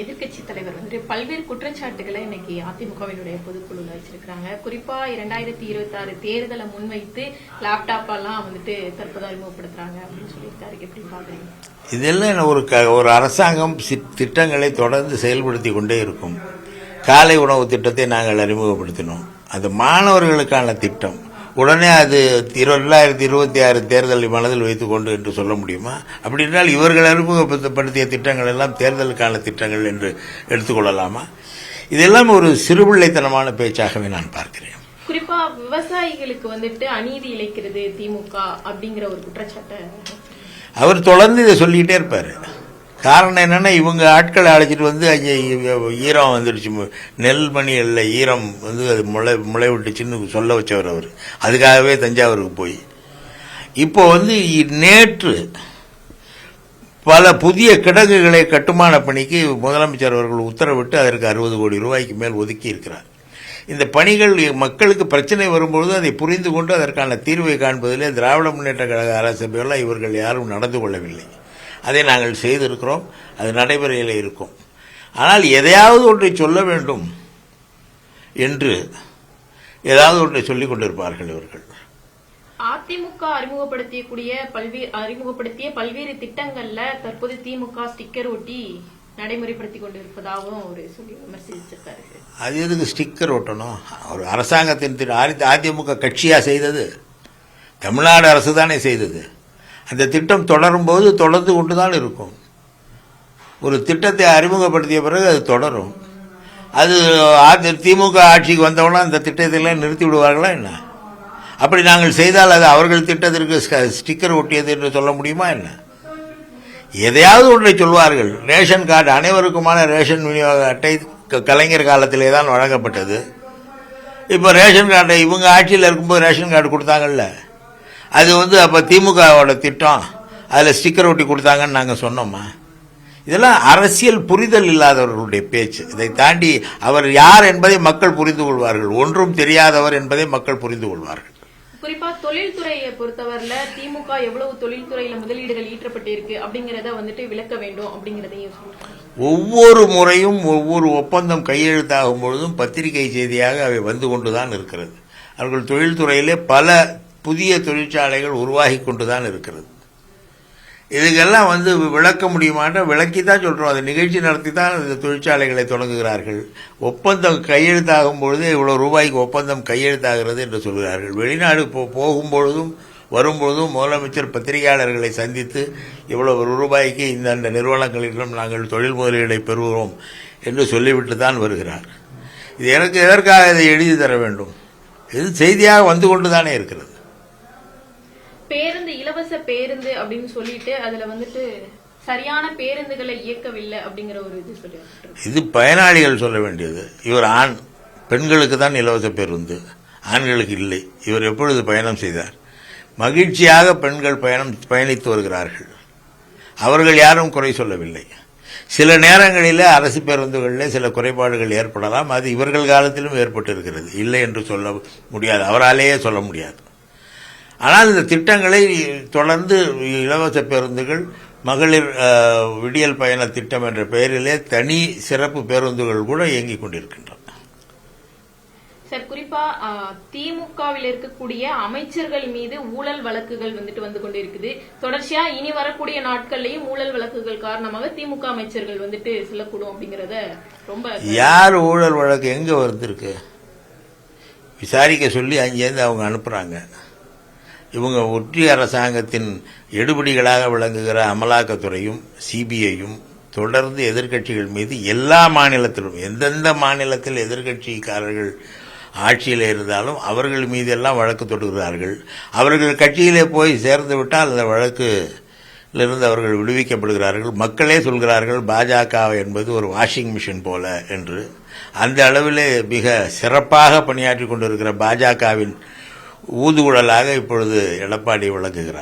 எதிர்க்கட்சி தலைவர் வந்து பல்வேறு குற்றச்சாட்டுகளை இன்னைக்கு அதிமுகவினுடைய பொதுக்குழுல வச்சிருக்காங்க. குறிப்பா 2026 தேர்தலை முன்வைத்து லேப்டாப் எல்லாம் வந்துட்டு தற்போது அறிமுகப்படுத்துறாங்க அப்படின்னு சொல்லியிருக்காரு. எப்படி பாக்குறீங்க? இதெல்லாம் ஒரு அரசாங்கம் திட்டங்களை தொடர்ந்து செயல்படுத்தி கொண்டே இருக்கும். காலை உணவு திட்டத்தை நாங்கள் அறிமுகப்படுத்தினோம். அது மாணவர்களுக்கான திட்டம். உடனே அது 2026 தேர்தலை மனதில் வைத்துக் கொண்டு என்று சொல்ல முடியுமா? அப்படி என்றால் இவர்கள் அறிமுகப்படுத்திய திட்டங்கள் எல்லாம் தேர்தலுக்கான திட்டங்கள் என்று எடுத்துக்கொள்ளலாமா? இதெல்லாம் ஒரு சிறுபிள்ளைத்தனமான பேச்சாகவே நான் பார்க்கிறேன். குறிப்பா விவசாயிகளுக்கு வந்துட்டு அநீதி இழைக்கிறது திமுக அப்படிங்கிற ஒரு குற்றச்சாட்டை அவர் தொடர்ந்து இதை சொல்லிக்கிட்டே இருப்பாரு. காரணம் என்னன்னா, இவங்க ஆட்களை அழைச்சிட்டு வந்து அங்கே ஈரம் வந்துடுச்சு, நெல் மணிகளில் ஈரம் வந்து அது முளை விட்டுச்சுன்னு சொல்ல வச்சவர் அவர். அதுக்காகவே தஞ்சாவூருக்கு போய் இப்போ வந்து நேற்று பல புதிய கிடங்குகளை கட்டுமான பணிக்கு முதலமைச்சர் அவர்கள் உத்தரவிட்டு அதற்கு 60 கோடி ரூபாய்க்கு மேல் ஒதுக்கி இருக்கிறார். இந்த பணிகள் மக்களுக்கு பிரச்சனை வரும்பொழுது அதை புரிந்து கொண்டு அதற்கான தீர்வை காண்பதிலே திராவிட முன்னேற்ற கழக அரசபையில் இவர்கள் யாரும் நடந்து கொள்ளவில்லை. அதை நாங்கள் செய்திருக்கிறோம். அது நடைமுறையில் இருக்கும். ஆனால் எதையாவது ஒன்றை சொல்ல வேண்டும் என்று ஏதாவது ஒன்றை சொல்லிக் கொண்டிருப்பார்கள் இவர்கள். அதிமுக அறிமுகப்படுத்திய பல்வேறு திட்டங்கள்ல தற்போது திமுக ஸ்டிக்கர் ஒட்டி நடைமுறைப்படுத்தி கொண்டிருப்பதாகவும் ஒரு சொல்லி விமர்சிச்சிருக்காரு. அது எதுக்கு ஸ்டிக்கர் ஒட்டணும்? ஒரு அரசாங்கத்தின் அதிமுக கட்சியா செய்தது? தமிழ்நாடு அரசு தானே செய்தது. அந்த திட்டம் தொடரும் போது தொடர்ந்து கொண்டுதான் இருக்கும். ஒரு திட்டத்தை அறிமுகப்படுத்திய பிறகு அது தொடரும். அது திமுக ஆட்சிக்கு வந்தவொன்னா அந்த திட்டத்தை நிறுத்தி விடுவார்களா என்ன? அப்படி நாங்கள் செய்தால் அது அவர்கள் திட்டத்திற்கு ஸ்டிக்கர் ஒட்டியது என்று சொல்ல முடியுமா என்ன? எதையாவது ஒன்றை சொல்வார்கள். ரேஷன் கார்டு, அனைவருக்குமான ரேஷன் விநியோக அட்டை கலைஞர் காலத்திலே தான் வழங்கப்பட்டது. இப்போ ரேஷன் கார்டை இவங்க ஆட்சியில் இருக்கும்போது ரேஷன் கார்டு கொடுத்தாங்கல்ல, அது வந்து அப்போ திமுகவோட திட்டம், அதில் ஸ்டிக்கர் ஒட்டி கொடுத்தாங்கன்னு நாங்கள் சொன்னோமா? இதெல்லாம் அரசியல் புரிதல் இல்லாதவர்களுடைய பேச்சு. இதை தாண்டி அவர் யார் என்பதை மக்கள் புரிந்து கொள்வார்கள். ஒன்றும் தெரியாதவர் என்பதை மக்கள் புரிந்து கொள்வார்கள். குறிப்பா தொழில்துறையை பொறுத்தவரையில திமுக எவ்வளவு தொழில்துறையில முதலீடுகள் ஈற்றப்பட்டிருக்கு அப்படிங்கறத வந்துட்டு விளக்க வேண்டும் அப்படிங்கறதையும் சொல்றாங்க. ஒவ்வொரு முறையும் ஒவ்வொரு ஒப்பந்தம் கையெழுத்தாகும் பொழுதும் பத்திரிகை செய்தியாக அவை வந்து கொண்டுதான் இருக்கிறது. அவர்கள் தொழில்துறையிலே பல புதிய தொழிற்சாலைகள் உருவாகி கொண்டுதான் இருக்கிறது. இதுக்கெல்லாம் வந்து விளக்க முடியுமாட்ட விளக்கித்தான் சொல்றோம். அதை நிகழ்ச்சி நடத்தி தான் இந்த தொழிற்சாலைகளை தொடங்குகிறார்கள். ஒப்பந்தம் கையெழுத்தாகும் பொழுது இவ்வளவு ரூபாய்க்கு ஒப்பந்தம் கையெழுத்தாகிறது என்று சொல்கிறார்கள். வெளிநாடு போகும்பொழுதும் வரும்பொழுதும் முதலமைச்சர் பத்திரிகையாளர்களை சந்தித்து இவ்வளவு ரூபாய்க்கு இந்த நிறுவனங்களிடம் நாங்கள் தொழில் முதலீடுகளை பெறுகிறோம் என்று சொல்லிவிட்டு தான் வருகிறார். இது எனக்கு எதற்காக இதை எழுதி தர வேண்டும்? இது செய்தியாக வந்து கொண்டுதானே இருக்கிறது. பேருந்து, இலவச பேருந்து அப்படின்னு சொல்லிட்டு அதுல வந்துட்டு சரியான பேருந்துகளை இயக்கவில்லை அப்படிங்கிற ஒரு இது சொல்லியிருக்காரு. இது பயனாளிகள் சொல்ல வேண்டியது. இவர் ஆண், பெண்களுக்கு தான் இலவச பேருந்து, ஆண்களுக்கு இல்லை. இவர் எப்பொழுது பயணம் செய்தார்? மகிழ்ச்சியாக பெண்கள் பயணித்து வருகிறார்கள். அவர்கள் யாரும் குறை சொல்லவில்லை. சில நேரங்களில் அரசு பேருந்துகளில் சில குறைபாடுகள் ஏற்படலாம். அது இவர்கள் காலத்திலும் ஏற்பட்டிருக்கிறது. இல்லை என்று சொல்ல முடியாது, அவராலேயே சொல்ல முடியாது. ஆனால் இந்த திட்டங்களை தொடர்ந்து இலவச பேருந்துகள், மகளிர் விடியல் பயண திட்டம் என்ற பெயரிலே தனி சிறப்பு பேருந்துகள் கூட இயங்கிக் கொண்டிருக்கின்றன. சார், குறிப்பா திமுகவில் இருக்கக்கூடிய அமைச்சர்கள் மீது ஊழல் வழக்குகள் வந்துட்டு வந்து கொண்டிருக்குது. தொடர்ச்சியா இனி வரக்கூடிய நாட்கள்லயும் ஊழல் வழக்குகள் காரணமாக திமுக அமைச்சர்கள் வந்துட்டு செல்லக்கூடும் அப்படிங்கறத ரொம்ப யார் ஊழல் வழக்கு எங்க வந்திருக்கு விசாரிக்க சொல்லி அங்கேருந்து அவங்க அனுப்புறாங்க. இவங்க ஒன்றிய அரசாங்கத்தின் எடுபடிகளாக விளங்குகிற அமலாக்கத்துறையும் சிபிஐயும் தொடர்ந்து எதிர்க்கட்சிகள் மீது எல்லா மாநிலத்திலும், எந்தெந்த மாநிலத்தில் எதிர்க்கட்சிக்காரர்கள் ஆட்சியில் இருந்தாலும் அவர்கள் மீதெல்லாம் வழக்கு தொடுகிறார்கள். அவர்கள் கட்சியிலே போய் சேர்ந்து விட்டால் அந்த வழக்கிலிருந்து அவர்கள் விடுவிக்கப்படுகிறார்கள். மக்களே சொல்கிறார்கள் பாஜக என்பது ஒரு வாஷிங் மிஷின் போல என்று. அந்த அளவிலே மிக சிறப்பாக பணியாற்றி கொண்டிருக்கிற பாஜகவின் ஊதுகுழலாக இப்பொழுது எடப்பாடி விளக்குகிறார்.